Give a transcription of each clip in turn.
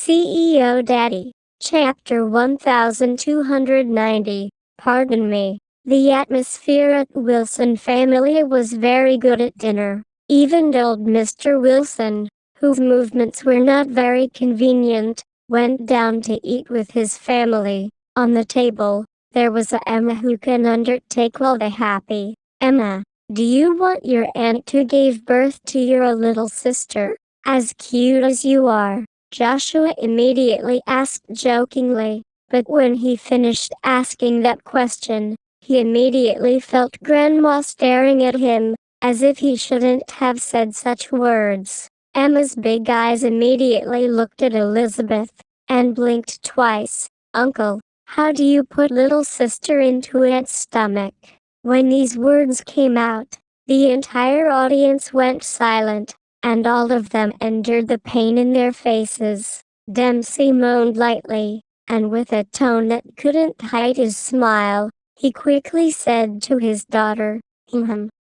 CEO Daddy. Chapter 1290. Pardon me. The atmosphere at Wilson family was very good at dinner. Even old Mr. Wilson, whose movements were not very convenient, went down to eat with his family. On the table, there was a Emma who can undertake all the happy. Emma, do you want your aunt who gave birth to your little sister? As cute as you are, Joshua immediately asked jokingly, but when he finished asking that question, he immediately felt Grandma staring at him, as if he shouldn't have said such words. Emma's big eyes immediately looked at Elizabeth, and blinked twice. Uncle, how do you put little sister into Aunt's stomach? When these words came out, the entire audience went silent, and all of them endured the pain in their faces. Dempsey moaned lightly, and with a tone that couldn't hide his smile, he quickly said to his daughter,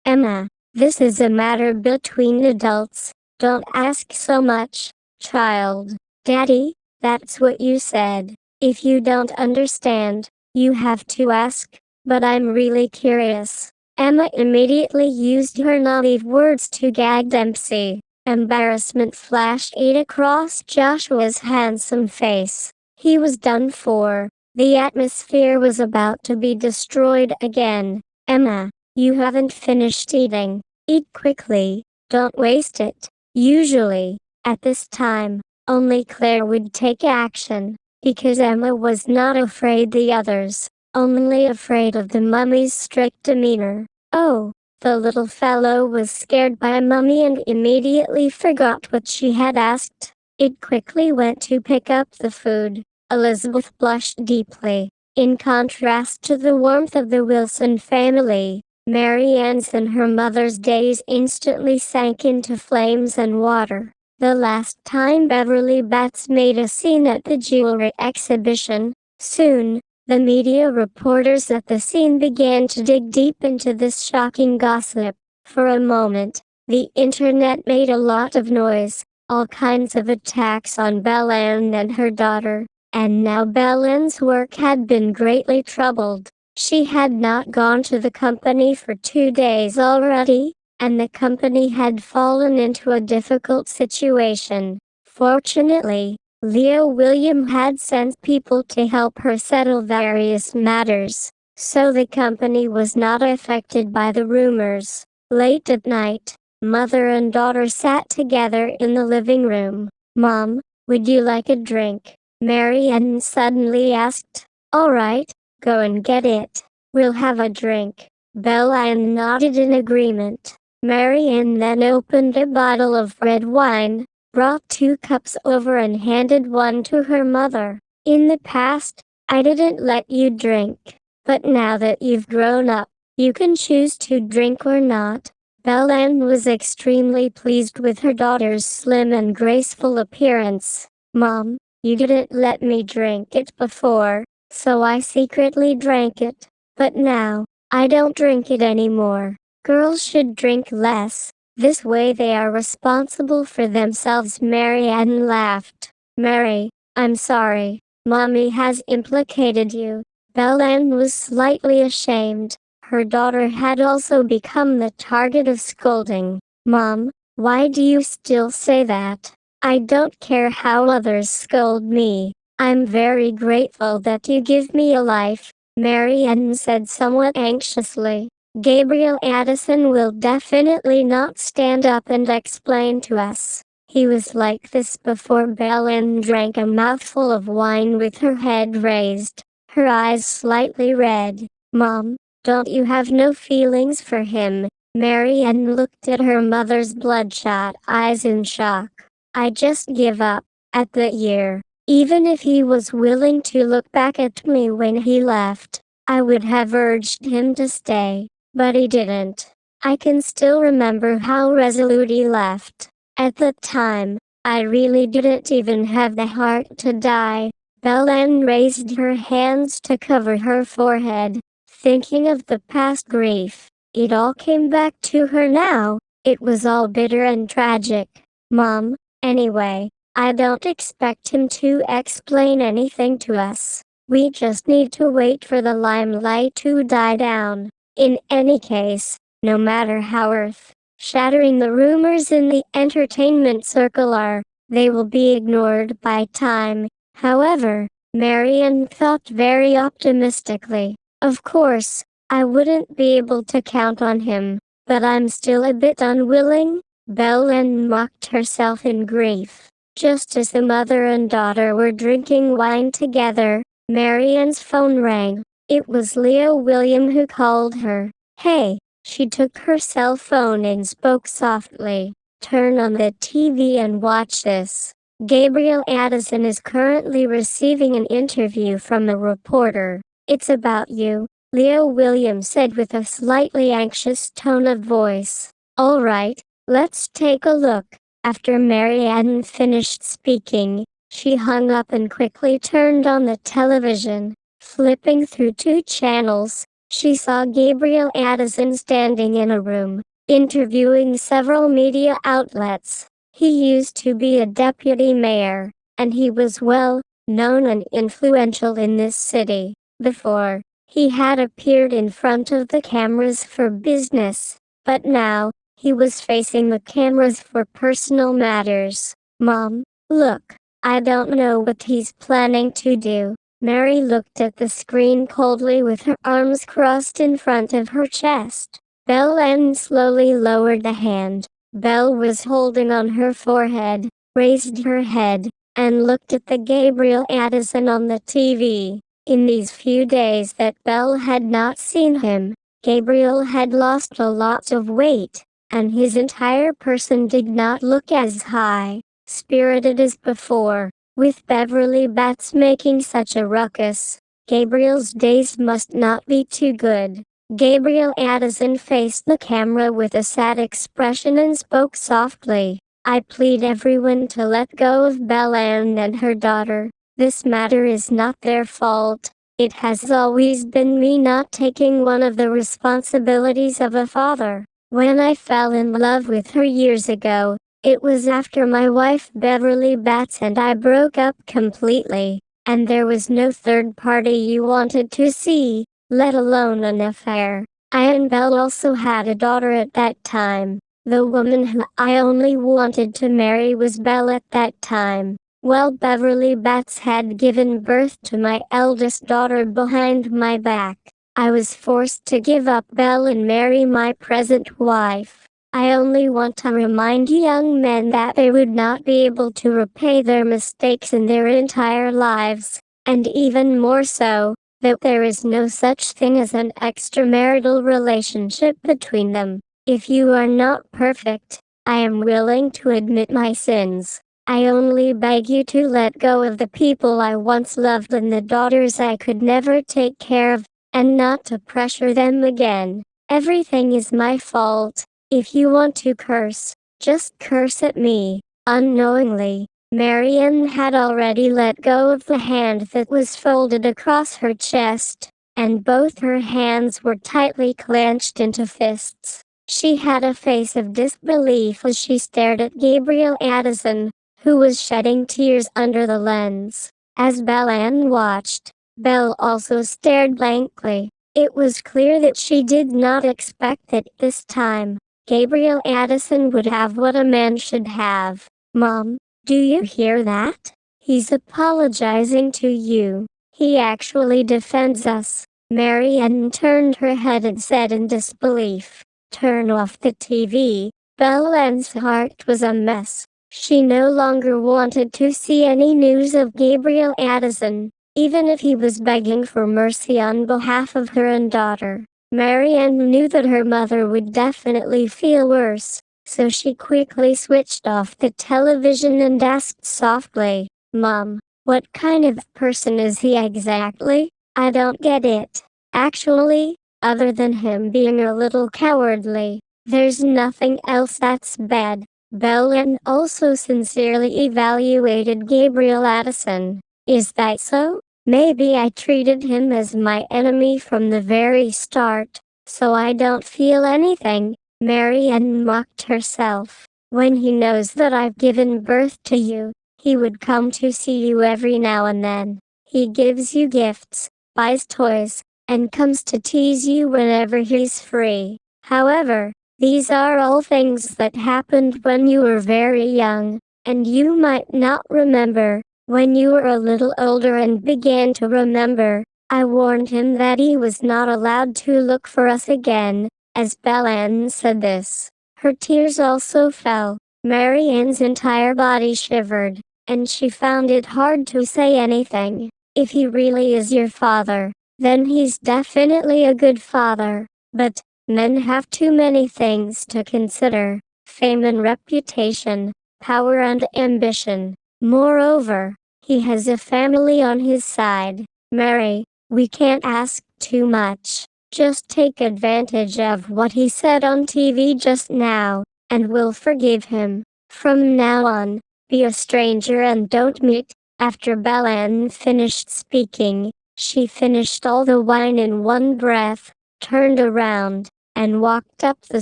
Emma, this is a matter between adults. Don't ask so much, child. Daddy, that's what you said. If you don't understand, you have to ask, but I'm really curious. Emma immediately used her naive words to gag Dempsey. Embarrassment flashed across Joshua's handsome face. He was done for. The atmosphere was about to be destroyed again. Emma, you haven't finished eating. Eat quickly. Don't waste it. Usually, at this time, only Claire would take action, because Emma was not afraid the others, only afraid of the mummy's strict demeanor. Oh, the little fellow was scared by Mummy and immediately forgot what she had asked. It quickly went to pick up the food. Elizabeth blushed deeply. In contrast to the warmth of the Wilson family, Mary Ann's and her mother's days instantly sank into flames and water. The last time Beverly Batts made a scene at the jewelry exhibition, soon, the media reporters at the scene began to dig deep into this shocking gossip. For a moment, the internet made a lot of noise, all kinds of attacks on Belen and her daughter, and now Belen's work had been greatly troubled. She had not gone to the company for 2 days already, and the company had fallen into a difficult situation. Fortunately, Leo William had sent people to help her settle various matters, so the company was not affected by the rumors. Late at night, mother and daughter sat together in the living room. Mom, would you like a drink? Mary Ann suddenly asked. All right, go and get it. We'll have a drink. Bella Ann nodded in agreement. Mary Ann then opened a bottle of red wine, brought 2 cups over and handed one to her mother. In the past, I didn't let you drink, but now that you've grown up, you can choose to drink or not. Belen was extremely pleased with her daughter's slim and graceful appearance. Mom, you didn't let me drink it before, so I secretly drank it, but now, I don't drink it anymore. Girls should drink less. This way they are responsible for themselves. Mary Ann laughed. Mary, I'm sorry. Mommy has implicated you. Belen was slightly ashamed. Her daughter had also become the target of scolding. Mom, why do you still say that? I don't care how others scold me. I'm very grateful that you give me a life, Mary Ann said somewhat anxiously. Gabriel Addison will definitely not stand up and explain to us. He was like this before. Belen drank a mouthful of wine with her head raised, her eyes slightly red. Mom, don't you have no feelings for him? Mary Ann looked at her mother's bloodshot eyes in shock. I just give up at the year. Even if he was willing to look back at me when he left, I would have urged him to stay. But he didn't. I can still remember how resolute he left. At the time, I really didn't even have the heart to die. Belen raised her hands to cover her forehead, thinking of the past grief. It all came back to her now. It was all bitter and tragic. Mom, anyway, I don't expect him to explain anything to us. We just need to wait for the limelight to die down. In any case, no matter how earth-shattering the rumors in the entertainment circle are, they will be ignored by time. However, Marian thought very optimistically. Of course, I wouldn't be able to count on him, but I'm still a bit unwilling. Belen mocked herself in grief. Just as the mother and daughter were drinking wine together, Marian's phone rang. It was Leo William who called her. Hey, she took her cell phone and spoke softly. Turn on the TV and watch this. Gabriel Addison is currently receiving an interview from a reporter. It's about you, Leo Williams said with a slightly anxious tone of voice. All right, let's take a look. After Marianne finished speaking, she hung up and quickly turned on the television. Flipping through 2 channels, she saw Gabriel Addison standing in a room, interviewing several media outlets. He used to be a deputy mayor, and he was well known and influential in this city. Before, he had appeared in front of the cameras for business, but now, he was facing the cameras for personal matters. Mom, look, I don't know what he's planning to do. Mary looked at the screen coldly with her arms crossed in front of her chest. Belen slowly lowered the hand Belle was holding on her forehead, raised her head, and looked at the Gabriel Addison on the TV. In these few days that Belle had not seen him, Gabriel had lost a lot of weight, and his entire person did not look as high-spirited as before. With Beverly Bats making such a ruckus, Gabriel's days must not be too good. Gabriel Addison faced the camera with a sad expression and spoke softly. I plead everyone to let go of Belen and her daughter. This matter is not their fault. It has always been me not taking one of the responsibilities of a father. When I fell in love with her years ago, it was after my wife Beverly Bats and I broke up completely, and there was no third party you wanted to see, let alone an affair. I and Belle also had a daughter at that time. The woman who I only wanted to marry was Belle at that time. Well, Beverly Bats had given birth to my eldest daughter behind my back. I was forced to give up Belle and marry my present wife. I only want to remind young men that they would not be able to repay their mistakes in their entire lives, and even more so, that there is no such thing as an extramarital relationship between them. If you are not perfect, I am willing to admit my sins. I only beg you to let go of the people I once loved and the daughters I could never take care of, and not to pressure them again. Everything is my fault. If you want to curse, just curse at me. Unknowingly, Marian had already let go of the hand that was folded across her chest, and both her hands were tightly clenched into fists. She had a face of disbelief as she stared at Gabriel Addison, who was shedding tears under the lens. As Belen watched, Belle also stared blankly. It was clear that she did not expect that this time, Gabriel Addison would have what a man should have. Mom, do you hear that? He's apologizing to you. He actually defends us. Marianne turned her head and said in disbelief, turn off the TV. Belen's heart was a mess. She no longer wanted to see any news of Gabriel Addison, even if he was begging for mercy on behalf of her and daughter. Marianne knew that her mother would definitely feel worse, so she quickly switched off the television and asked softly, Mom, what kind of person is he exactly? I don't get it. Actually, other than him being a little cowardly, there's nothing else that's bad. Belen also sincerely evaluated Gabriel Addison. Is that so? Maybe I treated him as my enemy from the very start, so I don't feel anything. Marianne mocked herself. When he knows that I've given birth to you, He would come to see you every now and then. He gives you gifts, buys toys, and comes to tease you whenever he's free. However, these are all things that happened when you were very young, and you might not remember. When you were a little older and began to remember, I warned him that he was not allowed to look for us again." As Belle said this, her tears also fell. Mary Ann's entire body shivered, and she found it hard to say anything. "If he really is your father, then he's definitely a good father. But men have too many things to consider: fame and reputation, power and ambition. Moreover, he has a family on his side. Mary, we can't ask too much. Just take advantage of what he said on TV just now, and we'll forgive him. From now on, be a stranger and don't meet." After Belle finished speaking, she finished all the wine in one breath, turned around, and walked up the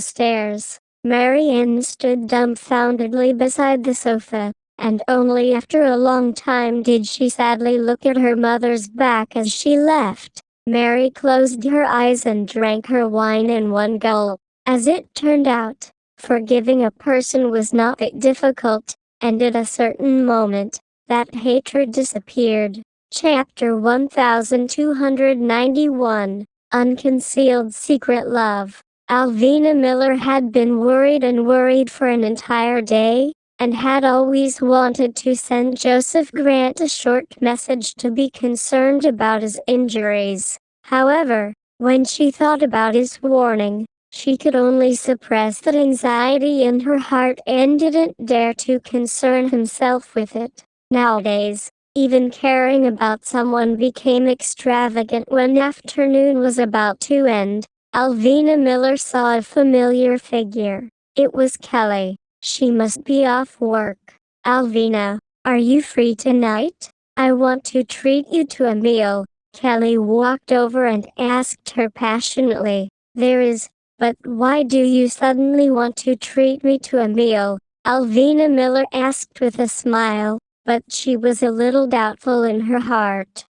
stairs. Mary Ann stood dumbfoundedly beside the sofa, and only after a long time did she sadly look at her mother's back as she left. Mary closed her eyes and drank her wine in one gulp. As it turned out, forgiving a person was not that difficult, and at a certain moment, that hatred disappeared. Chapter 1291, Unconcealed Secret Love. Alvina Miller had been worried for an entire day, and had always wanted to send Joseph Grant a short message to be concerned about his injuries. However, when she thought about his warning, she could only suppress the anxiety in her heart and didn't dare to concern himself with it. Nowadays, even caring about someone became extravagant. When afternoon was about to end, Alvina Miller saw a familiar figure. It was Kelly. She must be off work. "Alvina, are you free tonight? I want to treat you to a meal." Kelly walked over and asked her passionately. "There is, but why do you suddenly want to treat me to a meal?" Alvina Miller asked with a smile, but she was a little doubtful in her heart.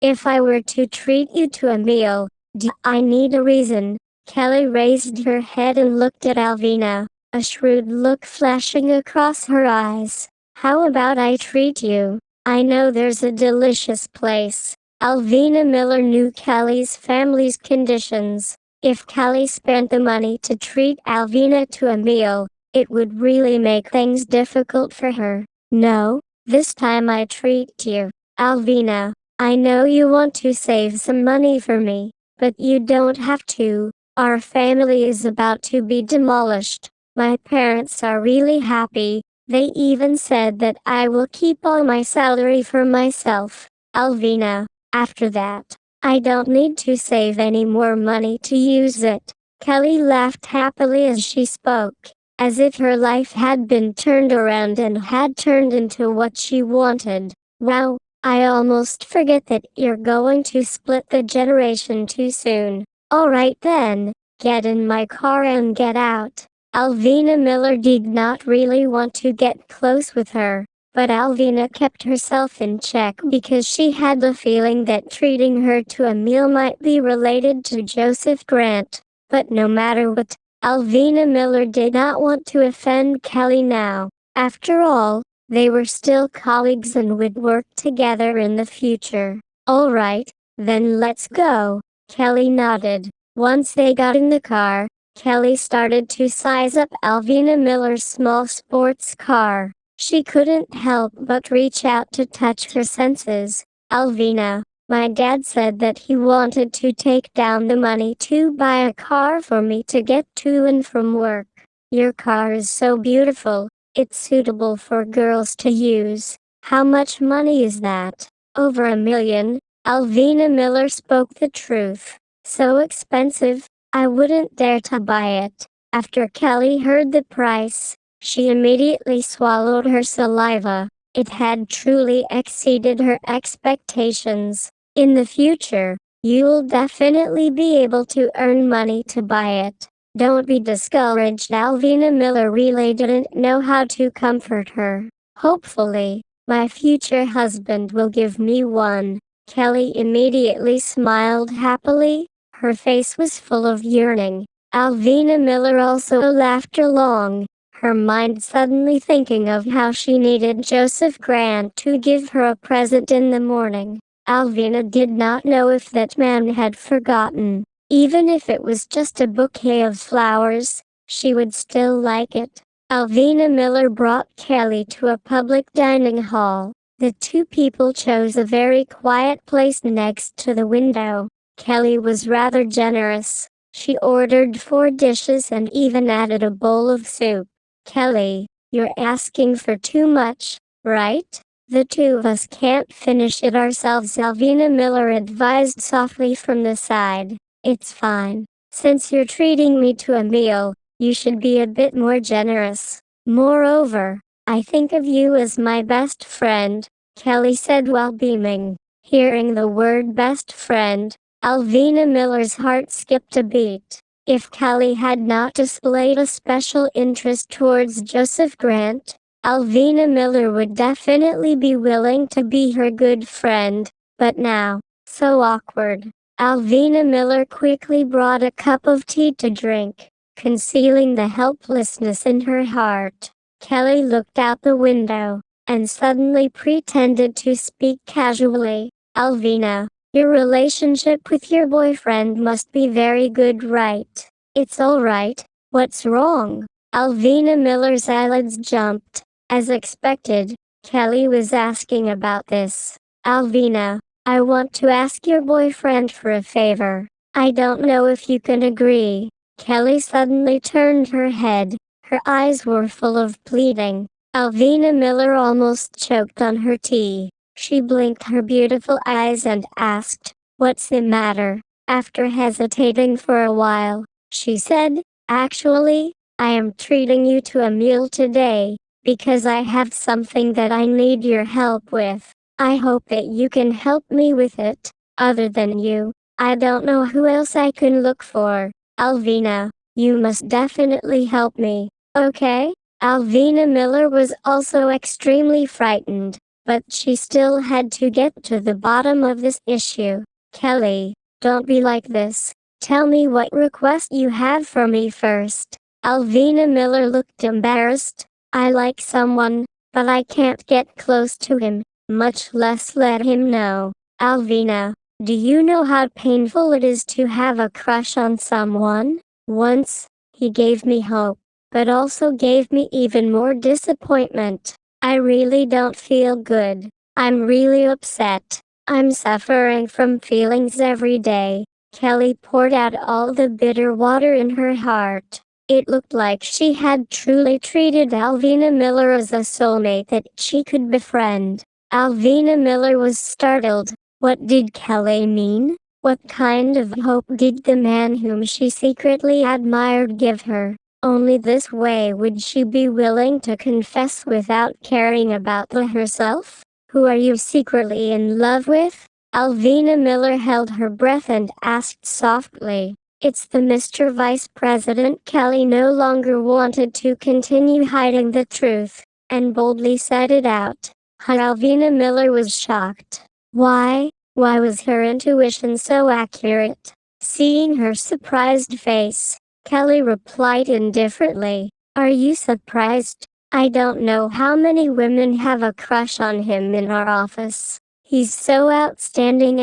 If I were to treat you to a meal, do I need a reason?" Kelly raised her head and looked at Alvina, a shrewd look flashing across her eyes. "How about I treat you? I know there's a delicious place." Alvina Miller knew Kelly's family's conditions. If Kelly spent the money to treat Alvina to a meal, it would really make things difficult for her. "No, this time I treat you. Alvina, I know you want to save some money for me, but you don't have to. Our family is about to be demolished. My parents are really happy. They even said that I will keep all my salary for myself. Alvina, after that, I don't need to save any more money to use it." Kelly laughed happily as she spoke, as if her life had been turned around and had turned into what she wanted. "Wow, I almost forget that you're going to split the generation too soon. Alright then, get in my car and get out." Alvina Miller did not really want to get close with her, but Alvina kept herself in check because she had the feeling that treating her to a meal might be related to Joseph Grant. But no matter what, Alvina Miller did not want to offend Kelly now. After all, they were still colleagues and would work together in the future. "Alright, then let's go." Kelly nodded. Once they got in the car, Kelly started to size up Alvina Miller's small sports car. She couldn't help but reach out to touch her senses. "Alvina, my dad said that he wanted to take down the money to buy a car for me to get to and from work. Your car is so beautiful. It's suitable for girls to use. How much money is that?" "Over $1 million. Alvina Miller spoke the truth. "So expensive, I wouldn't dare to buy it." After Kelly heard the price, she immediately swallowed her saliva. It had truly exceeded her expectations. "In the future, you'll definitely be able to earn money to buy it. Don't be discouraged." Alvina Miller really didn't know how to comfort her. Hopefully, my future husband will give me one. Kelly immediately smiled happily. Her face was full of yearning. Alvina Miller also laughed along, her mind suddenly thinking of how she needed Joseph Grant to give her a present in the morning. Alvina did not know if that man had forgotten. Even if it was just a bouquet of flowers, she would still like it. Alvina Miller brought Kelly to a public dining hall. The two people chose a very quiet place next to the window. Kelly was rather generous. She ordered 4 dishes and even added a bowl of soup. Kelly, you're asking for too much, right? The two of us can't finish it ourselves, Alvina Miller advised softly from the side. It's fine. Since you're treating me to a meal, you should be a bit more generous. Moreover, I think of you as my best friend, Kelly said while beaming. Hearing the word best friend, Alvina Miller's heart skipped a beat. If Kelly had not displayed a special interest towards Joseph Grant, Alvina Miller would definitely be willing to be her good friend. But now, so awkward. Alvina Miller quickly brought a cup of tea to drink, concealing the helplessness in her heart. Kelly looked out the window, and suddenly pretended to speak casually. Alvina, your relationship with your boyfriend must be very good, right? It's alright. What's wrong? Alvina Miller's eyelids jumped. As expected, Kelly was asking about this. Alvina, I want to ask your boyfriend for a favor. I don't know if you can agree. Kelly suddenly turned her head. Her eyes were full of pleading. Alvina Miller almost choked on her tea. She blinked her beautiful eyes and asked, "What's the matter?" After hesitating for a while, she said, "Actually, I am treating you to a meal today, because I have something that I need your help with. I hope that you can help me with it. Other than you, I don't know who else I can look for. Alvina, you must definitely help me, okay?" Alvina Miller was also extremely frightened, but she still had to get to the bottom of this issue. Kelly, don't be like this. Tell me what request you have for me first. Alvina Miller looked embarrassed. I like someone, but I can't get close to him, much less let him know. Alvina, do you know how painful it is to have a crush on someone? Once, he gave me hope, but also gave me even more disappointment. I really don't feel good. I'm really upset. I'm suffering from feelings every day. Kelly poured out all the bitter water in her heart. It looked like she had truly treated Alvina Miller as a soulmate that she could befriend. Alvina Miller was startled. What did Kelly mean? What kind of hope did the man whom she secretly admired give her? Only this way would she be willing to confess without caring about herself. Who are you secretly in love with? Alvina Miller held her breath and asked softly. It's the Mr. Vice President. Kelly no longer wanted to continue hiding the truth, and boldly said it out. Alvina Miller was shocked. Why? Why was her intuition so accurate? Seeing her surprised face, Kelly replied indifferently. Are you surprised? I don't know how many women have a crush on him in our office. He's so outstanding,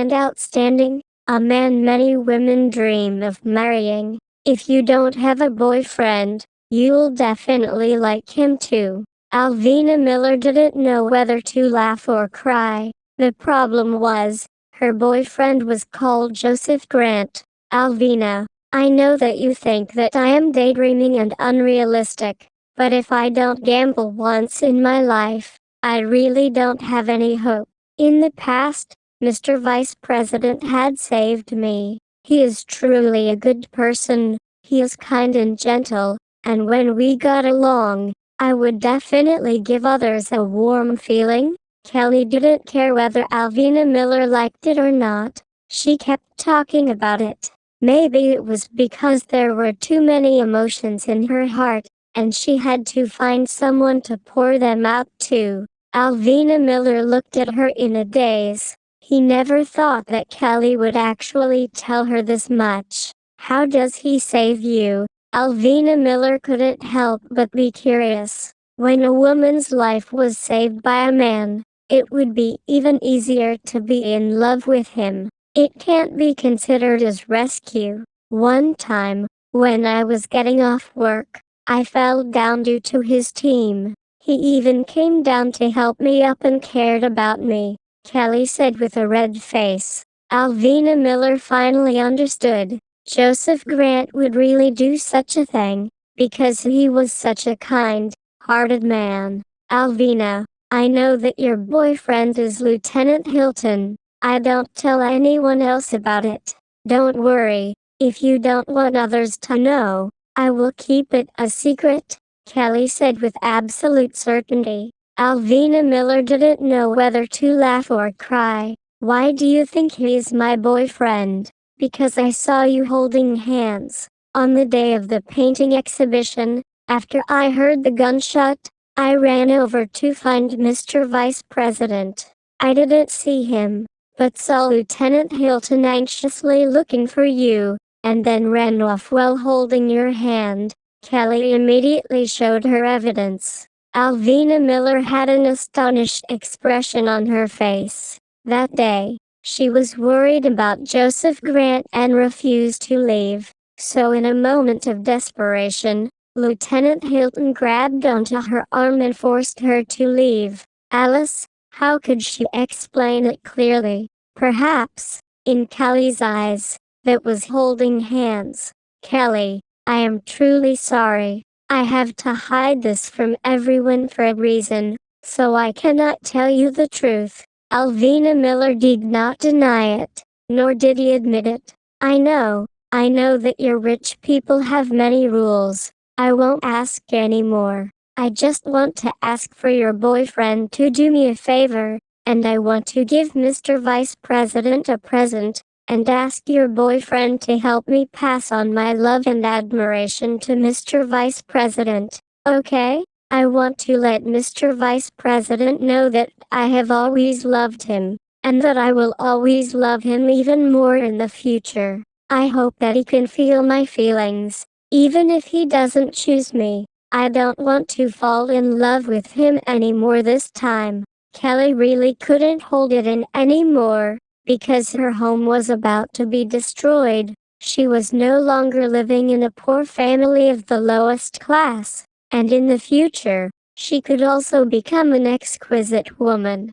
a man many women dream of marrying. If you don't have a boyfriend, you'll definitely like him too. Alvina Miller didn't know whether to laugh or cry. The problem was, her boyfriend was called Joseph Grant. Alvina, I know that you think that I am daydreaming and unrealistic, but if I don't gamble once in my life, I really don't have any hope. In the past, Mr. Vice President had saved me. He is truly a good person. He is kind and gentle, and when we got along, I would definitely give others a warm feeling. Kelly didn't care whether Alvina Miller liked it or not. She kept talking about it. Maybe it was because there were too many emotions in her heart. and she had to find someone to pour them out to. Alvina Miller looked at her in a daze. He never thought that Kelly would actually tell her this much. How does he save you? Alvina Miller couldn't help but be curious. When a woman's life was saved by a man, it would be even easier to be in love with him. It can't be considered as rescue. One time, when I was getting off work, I fell down due to his team. He even came down to help me up and cared about me, Kelly said with a red face. Alvina Miller finally understood. Joseph Grant would really do such a thing, because he was such a kind-hearted man. Alvina, I know that your boyfriend is Lieutenant Hilton. I don't tell anyone else about it. Don't worry, if you don't want others to know, I will keep it a secret, Kelly said with absolute certainty. Alvina Miller didn't know whether to laugh or cry. Why do you think he's my boyfriend? Because I saw you holding hands on the day of the painting exhibition. After I heard the gunshot, I ran over to find Mr. Vice President. I didn't see him, but saw Lieutenant Hilton anxiously looking for you, and then ran off while holding your hand. Kelly immediately showed her evidence. Alvina Miller had an astonished expression on her face. That day, she was worried about Joseph Grant and refused to leave. So in a moment of desperation, Lieutenant Hilton grabbed onto her arm and forced her to leave. Alice, how could she explain it clearly? Perhaps, in Kelly's eyes, that was holding hands. Kelly, I am truly sorry. I have to hide this from everyone for a reason, so I cannot tell you the truth. Alvina Miller did not deny it, nor did he admit it. I know that your rich people have many rules. I won't ask any more. I just want to ask for your boyfriend to do me a favor, and I want to give Mr. Vice President a present, and ask your boyfriend to help me pass on my love and admiration to Mr. Vice President, okay? I want to let Mr. Vice President know that I have always loved him, and that I will always love him even more in the future. I hope that he can feel my feelings, even if he doesn't choose me. I don't want to fall in love with him anymore this time. Kelly really couldn't hold it in anymore, because her home was about to be destroyed. She was no longer living in a poor family of the lowest class, and in the future, she could also become an exquisite woman.